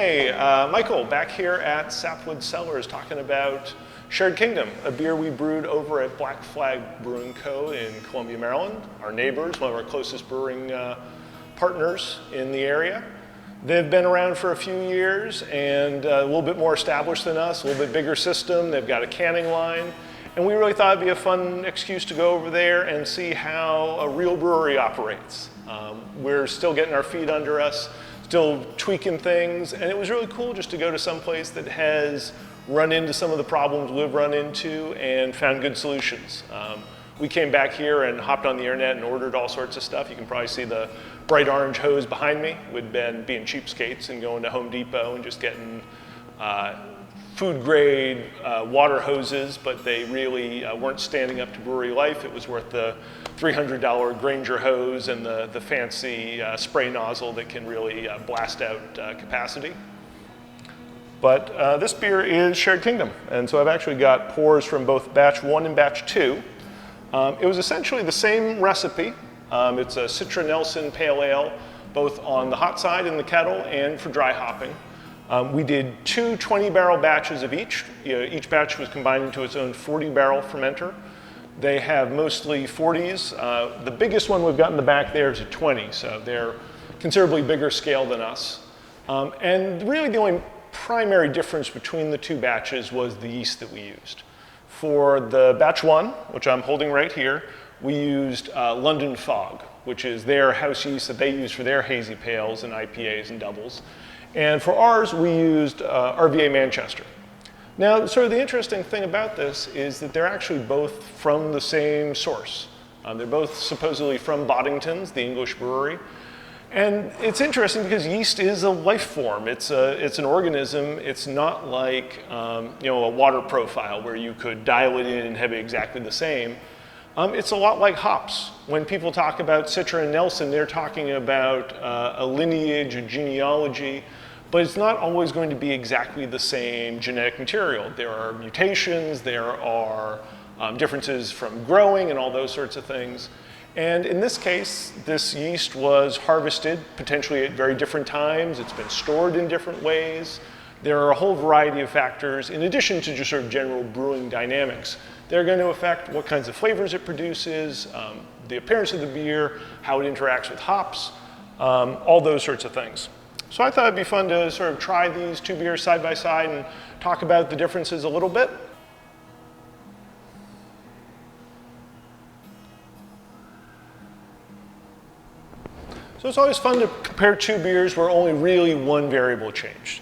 Hey, Michael, back here at Sapwood Cellars talking about Shared Kingdom, a beer we brewed over at Black Flag Brewing Co. in Columbia, Maryland. Our neighbors, one of our closest brewing partners in the area. They've been around for a few years and a little bit more established than us, a little bit bigger system. They've got a canning line. And we really thought it'd be a fun excuse to go over there and see how a real brewery operates. We're still getting our feet under us, still tweaking things, and it was really cool just to go to some place that has run into some of the problems we've run into and found good solutions. We came back here and hopped on the internet and ordered all sorts of stuff. You can probably see the bright orange hose behind me. We'd been being cheapskates and going to Home Depot and just getting food grade water hoses, but they really weren't standing up to brewery life. It was worth the $300 Granger hose and the fancy spray nozzle that can really blast out capacity. But this beer is Shared Kingdom, and so I've actually got pours from both batch 1 and batch 2. It was essentially the same recipe. It's a Citra Nelson Pale Ale, both on the hot side in the kettle and for dry hopping. We did 2 20-barrel batches of each. Each batch was combined into its own 40-barrel fermenter. They have mostly 40s. The biggest one we've got in the back there is a 20, so they're considerably bigger scale than us. And really the only primary difference between the 2 batches was the yeast that we used. For the batch 1, which I'm holding right here, we used London Fog, which is their house yeast that they use for their hazy pales and IPAs and doubles. And for ours, we used RVA Manchester. Now, sort of the interesting thing about this is that they're actually both from the same source. They're both supposedly from Boddington's, the English brewery. And it's interesting because yeast is a life form. It's an organism. It's not like a water profile where you could dial it in and have it exactly the same. It's a lot like hops. When people talk about Citra and Nelson, they're talking about a lineage, a genealogy, but it's not always going to be exactly the same genetic material. There are mutations, there are differences from growing and all those sorts of things. And in this case, this yeast was harvested potentially at very different times. It's been stored in different ways. There are a whole variety of factors, in addition to just sort of general brewing dynamics. They're going to affect what kinds of flavors it produces, the appearance of the beer, how it interacts with hops, all those sorts of things. So I thought it'd be fun to sort of try these 2 beers side by side and talk about the differences a little bit. So it's always fun to compare 2 beers where only really one variable changed.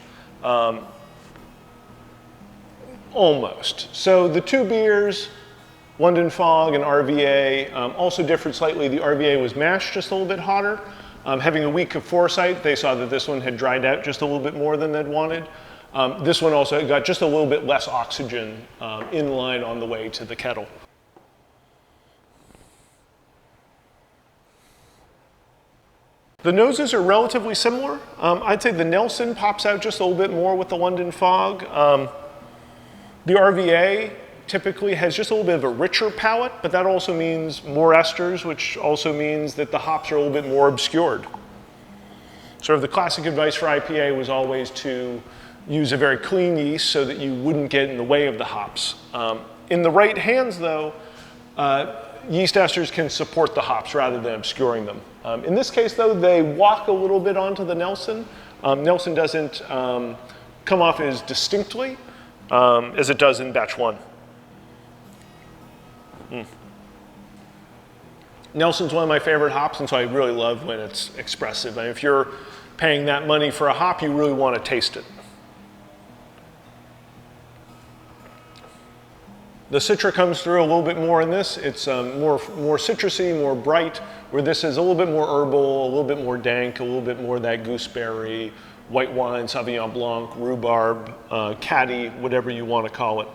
Almost. So the 2 beers, London Fog and RVA, also differed slightly. The RVA was mashed just a little bit hotter. Having a week of foresight, they saw that this one had dried out just a little bit more than they'd wanted. This one also got just a little bit less oxygen in line on the way to the kettle. The noses are relatively similar. I'd say the Nelson pops out just a little bit more with the London Fog. The RVA typically has just a little bit of a richer palate, but that also means more esters, which also means that the hops are a little bit more obscured. Sort of the classic advice for IPA was always to use a very clean yeast so that you wouldn't get in the way of the hops. In the right hands, though, yeast esters can support the hops rather than obscuring them. In this case, though, they walk a little bit onto the Nelson. Nelson doesn't come off as distinctly as it does in batch 1. Nelson's one of my favorite hops, and so I really love when it's expressive. I mean, if you're paying that money for a hop, you really want to taste it. The Citra comes through a little bit more in this. It's more citrusy, more bright, where this is a little bit more herbal, a little bit more dank, a little bit more that gooseberry, white wine, Sauvignon Blanc, rhubarb, caddy, whatever you want to call it.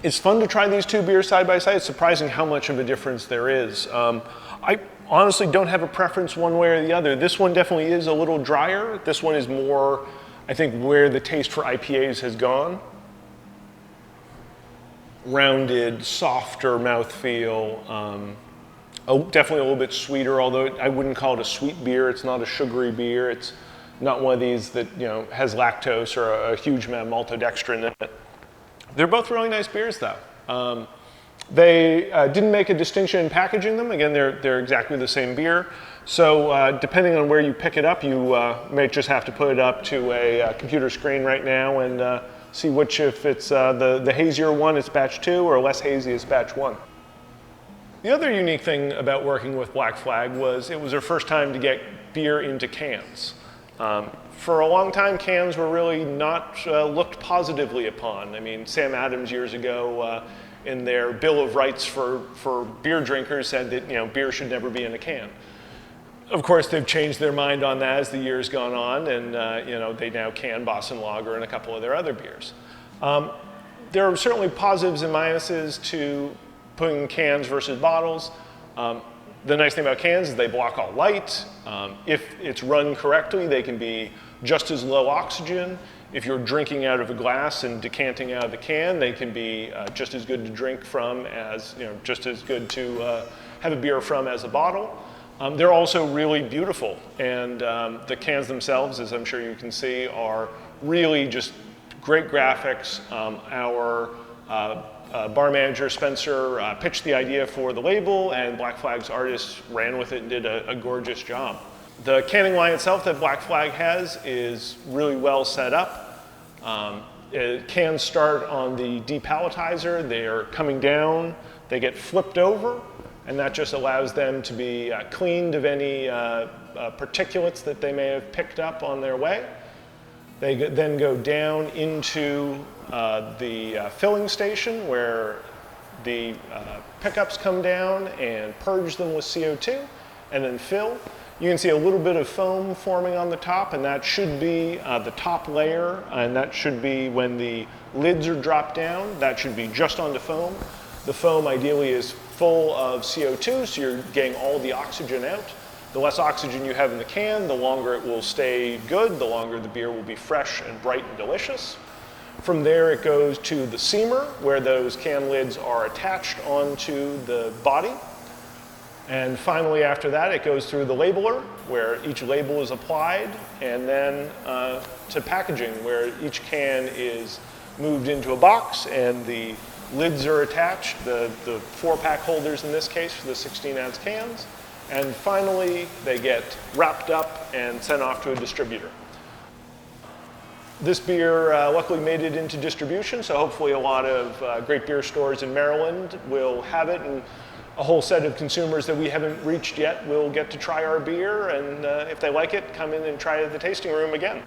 It's fun to try these 2 beers side by side. It's surprising how much of a difference there is. I honestly don't have a preference one way or the other. This one definitely is a little drier. This one is more, I think, where the taste for IPAs has gone. Rounded, softer mouthfeel, definitely a little bit sweeter, although I wouldn't call it a sweet beer. It's not a sugary beer. It's not one of these that has lactose or a huge amount of maltodextrin in it. They're both really nice beers, though. They didn't make a distinction in packaging them. Again, they're exactly the same beer. So depending on where you pick it up, you may just have to put it up to a computer screen right now and see which, if it's the hazier one, it's batch 2, or less hazy, it's batch 1. The other unique thing about working with Black Flag was it was their first time to get beer into cans. For a long time, cans were really not looked positively upon. I mean, Sam Adams years ago in their Bill of Rights for beer drinkers said that beer should never be in a can. Of course, they've changed their mind on that as the years gone on, and they now can Boston Lager and a couple of their other beers. There are certainly positives and minuses to putting cans versus bottles. The nice thing about cans is they block all light. If it's run correctly, they can be just as low oxygen. If you're drinking out of a glass and decanting out of the can, they can be just as good to drink from as, just as good to have a beer from as a bottle. They're also really beautiful, and the cans themselves, as I'm sure you can see, are really just great graphics. Our bar manager, Spencer, pitched the idea for the label, and Black Flag's artists ran with it and did a gorgeous job. The canning line itself that Black Flag has is really well set up. Cans start on the depalletizer. They are coming down. They get flipped over, and that just allows them to be cleaned of any particulates that they may have picked up on their way. They then go down into the filling station where the pickups come down and purge them with CO2 and then fill. You can see a little bit of foam forming on the top, and that should be the top layer, and that should be when the lids are dropped down, that should be just onto foam. The foam ideally is full of CO2, so you're getting all the oxygen out. The less oxygen you have in the can, the longer it will stay good, the longer the beer will be fresh and bright and delicious. From there it goes to the seamer, where those can lids are attached onto the body. And finally after that it goes through the labeler, where each label is applied, and then to packaging, where each can is moved into a box and the lids are attached, the 4-pack holders in this case for the 16-ounce cans. And finally, they get wrapped up and sent off to a distributor. This beer luckily made it into distribution, so hopefully a lot of great beer stores in Maryland will have it, and a whole set of consumers that we haven't reached yet will get to try our beer, and if they like it, come in and try it at the tasting room again.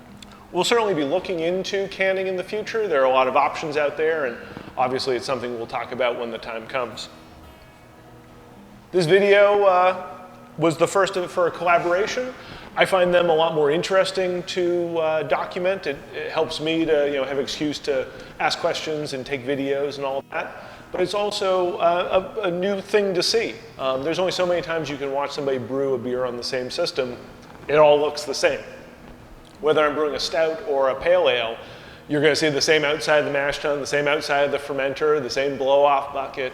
We'll certainly be looking into canning in the future. There are a lot of options out there, and obviously it's something we'll talk about when the time comes. This video was the first for a collaboration. I find them a lot more interesting to document. It helps me to have an excuse to ask questions and take videos and all of that. But it's also a new thing to see. There's only so many times you can watch somebody brew a beer on the same system. It all looks the same. Whether I'm brewing a stout or a pale ale, you're going to see the same outside of the mash tun, the same outside of the fermenter, the same blow-off bucket.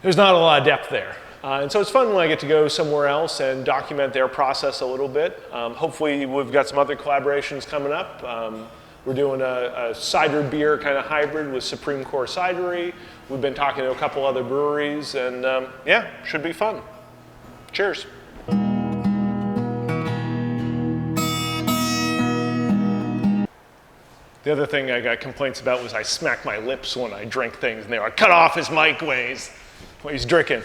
There's not a lot of depth there. And so it's fun when I get to go somewhere else and document their process a little bit. Hopefully we've got some other collaborations coming up. We're doing a cider beer kind of hybrid with Supreme Core Cidery. We've been talking to a couple other breweries, and yeah, should be fun. Cheers. The other thing I got complaints about was I smack my lips when I drink things, and they were like, cut off his mic, Waze. Well, he's drinking.